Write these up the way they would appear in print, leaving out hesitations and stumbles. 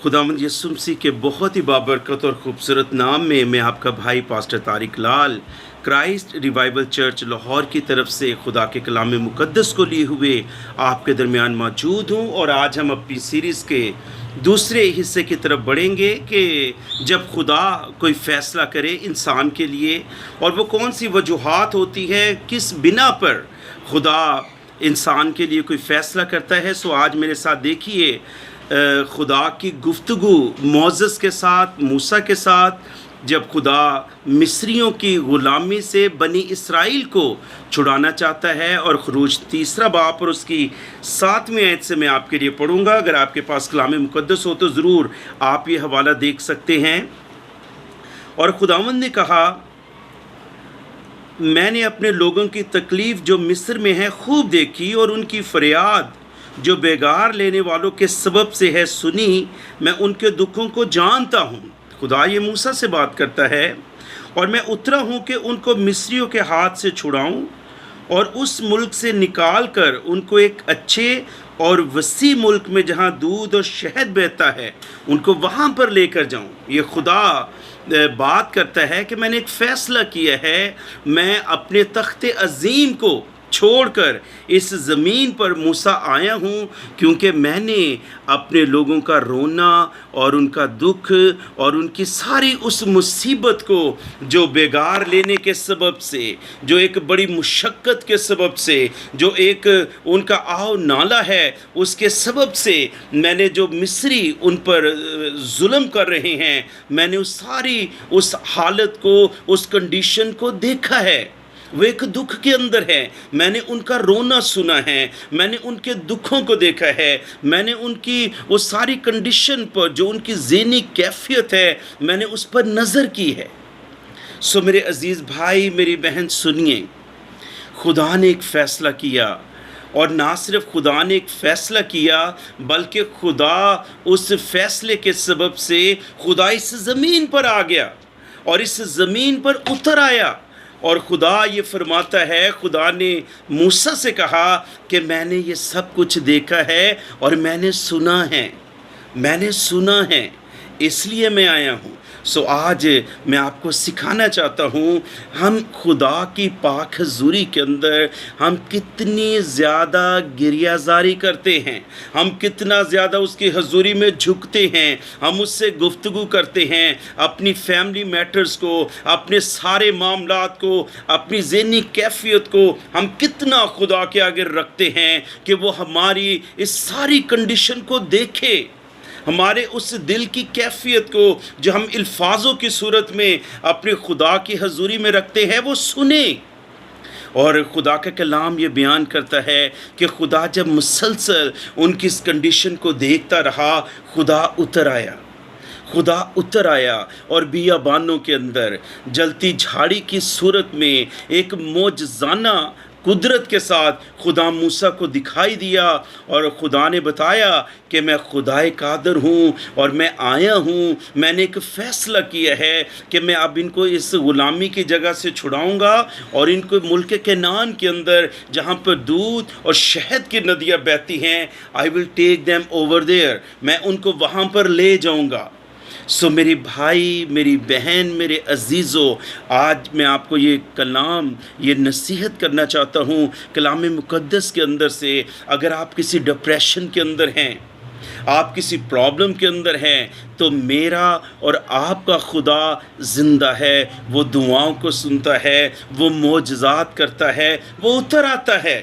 खुदावंद यीशु मसीह के बहुत ही बाबरकत और ख़ूबसूरत नाम में मैं आपका भाई पास्टर तारिक लाल क्राइस्ट रिवाइवल चर्च लाहौर की तरफ से खुदा के कलाम मुक़द्दस को लिए हुए आपके दरमियान मौजूद हूँ। और आज हम अपनी सीरीज़ के दूसरे हिस्से की तरफ बढ़ेंगे कि जब खुदा कोई फ़ैसला करे इंसान के लिए और वो कौन सी वजूहात होती है, किस बिना पर खुदा इंसान के लिए कोई फ़ैसला करता है। सो आज मेरे साथ देखिए खुदा की गुफ्तगू मोसेस के साथ, मूसा के साथ, जब खुदा मिस्रियों की ग़ुलामी से बनी इसराइल को छुड़ाना चाहता है। और ख़ुरूज 3 बाब और उसकी 7वीं आयत से मैं आपके लिए पढ़ूँगा। अगर आपके पास कलाम मुक़द्दस हो तो ज़रूर आप ये हवाला देख सकते हैं। और खुदावंद ने कहा, मैंने अपने लोगों की तकलीफ़ जो मिस्र में है खूब देखी और उनकी फरियाद जो बेगार लेने वालों के सबब से है सुनी। मैं उनके दुखों को जानता हूँ। खुदा ये मूसा से बात करता है। और मैं उतरा हूँ कि उनको मिस्रियों के हाथ से छुड़ाऊँ और उस मुल्क से निकाल कर उनको एक अच्छे और वसी मुल्क में जहाँ दूध और शहद बहता है उनको वहाँ पर लेकर जाऊँ। ये खुदा बात करता है कि मैंने एक फ़ैसला किया है, मैं अपने तख्त अज़ीम को छोड़कर इस ज़मीन पर मूसा आया हूँ, क्योंकि मैंने अपने लोगों का रोना और उनका दुख और उनकी सारी उस मुसीबत को जो बेगार लेने के सबब से, जो एक बड़ी मुशक्क़त के सबब से, जो एक उनका आव नाला है उसके सबब से, मैंने जो मिस्री उन पर जुल्म कर रहे हैं, मैंने उस हालत को, उस कंडीशन को देखा है। वो एक दुख के अंदर है। मैंने उनका रोना सुना है, मैंने उनके दुखों को देखा है, मैंने उनकी वो सारी कंडीशन पर जो उनकी ज़हनी कैफियत है मैंने उस पर नज़र की है। सो मेरे अज़ीज़ भाई, मेरी बहन, सुनिए, खुदा ने एक फ़ैसला किया। और ना सिर्फ खुदा ने एक फ़ैसला किया बल्कि खुदा उस फ़ैसले के सबब से खुदा इस ज़मीन पर आ गया और इस ज़मीन पर उतर आया। और खुदा ये फरमाता है, खुदा ने मूसा से कहा कि मैंने ये सब कुछ देखा है और मैंने सुना है, इसलिए मैं आया हूँ। सो आज मैं आपको सिखाना चाहता हूँ, हम खुदा की पाक हज़ूरी के अंदर हम कितनी ज़्यादा गिरियाज़ारी करते हैं, हम कितना ज़्यादा उसकी हज़ूरी में झुकते हैं, हम उससे गुफ्तगू करते हैं अपनी फैमिली मैटर्स को, अपने सारे मामलात को, अपनी ज़हनी कैफियत को हम कितना खुदा के आगे रखते हैं कि वो हमारी इस सारी कंडीशन को देखे, हमारे उस दिल की कैफियत को जो हम अल्फाजों की सूरत में अपने खुदा की हज़ूरी में रखते हैं वो सुने। और खुदा का कलाम ये बयान करता है कि खुदा जब मुसलसल उनकी इस कंडीशन को देखता रहा, खुदा उतर आया और बियाबानों के अंदर जलती झाड़ी की सूरत में एक मौजज़ाना कुदरत के साथ खुदा मूसा को दिखाई दिया। और खुदा ने बताया कि मैं खुदाए कादर हूँ और मैं आया हूँ, मैंने एक फ़ैसला किया है कि मैं अब इनको इस ग़ुलामी की जगह से छुड़ाऊँगा और इनको मुल्क केनान के अंदर जहाँ पर दूध और शहद की नदियाँ बहती हैं, I will take them over there, मैं उनको वहाँ पर ले जाऊँगा। सो मेरी भाई, मेरी बहन, मेरे अज़ीज़ों, आज मैं आपको ये कलाम, ये नसीहत करना चाहता हूँ कलाम मुक़द्दस के अंदर से। अगर आप किसी डिप्रेशन के अंदर हैं, आप किसी प्रॉब्लम के अंदर हैं, तो मेरा और आपका खुदा ज़िंदा है, वो दुआओं को सुनता है, वो मोजज़ात करता है, वो उतर आता है।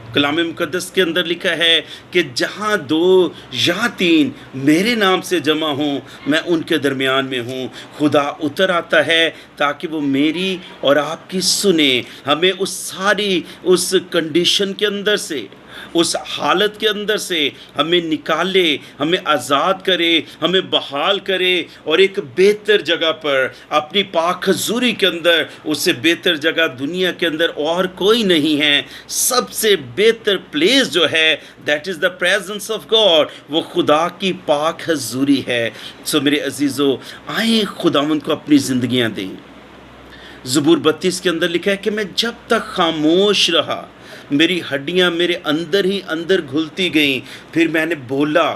कलाम मुक़द्दस के अंदर लिखा है कि जहाँ 2 या 3 मेरे नाम से जमा हों, मैं उनके दरमियान में हूँ। खुदा उतर आता है ताकि वो मेरी और आपकी सुने, हमें उस कंडीशन के अंदर से, उस हालत के अंदर से हमें निकाले, हमें आज़ाद करे, हमें बहाल करे और एक बेहतर जगह पर अपनी पाक हज़ूरी के अंदर, उससे बेहतर जगह दुनिया के अंदर और कोई नहीं है। सबसे बेहतर प्लेस जो है that is the presence of God, वो खुदा की पाक हज़ूरी है। सो मेरे अज़ीज़ों, आए खुदावंद को अपनी ज़िंदगियाँ दें। ज़बूर 32 के अंदर लिखा है कि मैं जब तक खामोश रहा मेरी हड्डियां मेरे अंदर ही अंदर घुलती गईं, फिर मैंने बोला,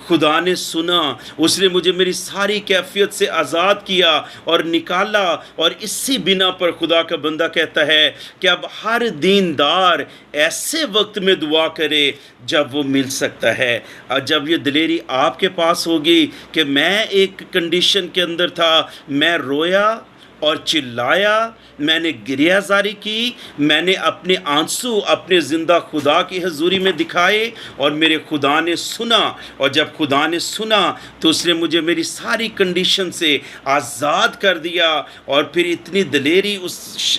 खुदा ने सुना, उसने मुझे मेरी सारी कैफ़ियत से आज़ाद किया और निकाला। और इसी बिना पर खुदा का बंदा कहता है कि अब हर दीनदार ऐसे वक्त में दुआ करे जब वो मिल सकता है। जब ये दिलेरी आपके पास होगी कि मैं एक कंडीशन के अंदर था, मैं रोया और चिल्लाया, मैंने गिरियाज़ारी की, मैंने अपने आंसू अपने ज़िंदा खुदा की हज़ूरी में दिखाए और मेरे खुदा ने सुना। और जब खुदा ने सुना तो उसने मुझे मेरी सारी कंडीशन से आज़ाद कर दिया। और फिर इतनी दिलेरी उस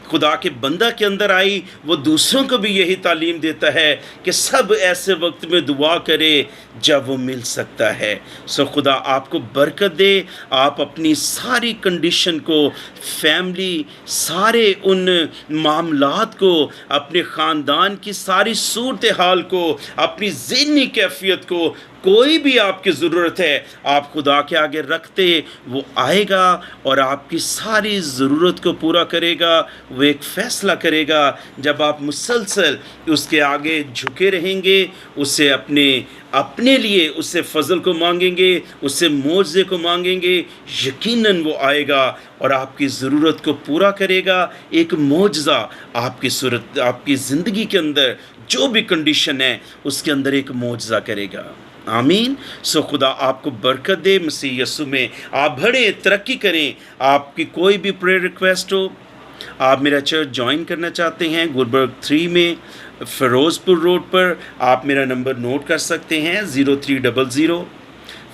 खुदा के बंदा के अंदर आई, वो दूसरों को भी यही तालीम देता है कि सब ऐसे वक्त में दुआ करे जब वो मिल सकता है। सो खुदा आपको बरकत दे, आप अपनी सारी कंडीशन को, फैमिली, सारे उन मामलात को, अपने ख़ानदान की सारी सूरत हाल को, अपनी ज़हनी कैफ़ियत को, कोई भी आपकी ज़रूरत है, आप खुदा के आगे रखते, वो आएगा और आपकी सारी ज़रूरत को पूरा करेगा। वो एक फ़ैसला करेगा जब आप मुसलसल उसके आगे झुके रहेंगे, उससे अपने लिए उससे फ़ज़ल को मांगेंगे, उससे मुआवज़े को मांगेंगे, यकीनन वो आएगा और आपकी ज़रूरत को पूरा करेगा। एक मुआवज़ा आपकी ज़िंदगी के अंदर जो भी कंडीशन है उसके अंदर एक मुआवज़ा करेगा। आमीन। सो खुदा आपको बरकत दे मसीह यीशु में। आप बढ़ें, तरक्की करें। आपकी कोई भी प्रेयर रिक्वेस्ट हो, आप मेरा चर्च ज्वाइन करना चाहते हैं गुलबर्ग 3 में फ़िरोज़पुर रोड पर, आप मेरा नंबर नोट कर सकते हैं 0300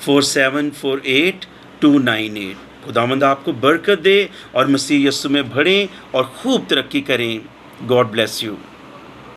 4748 298। खुदावंद आपको बरकत दे और मसीह यीशु में बढ़ें और खूब तरक्की करें। God bless you.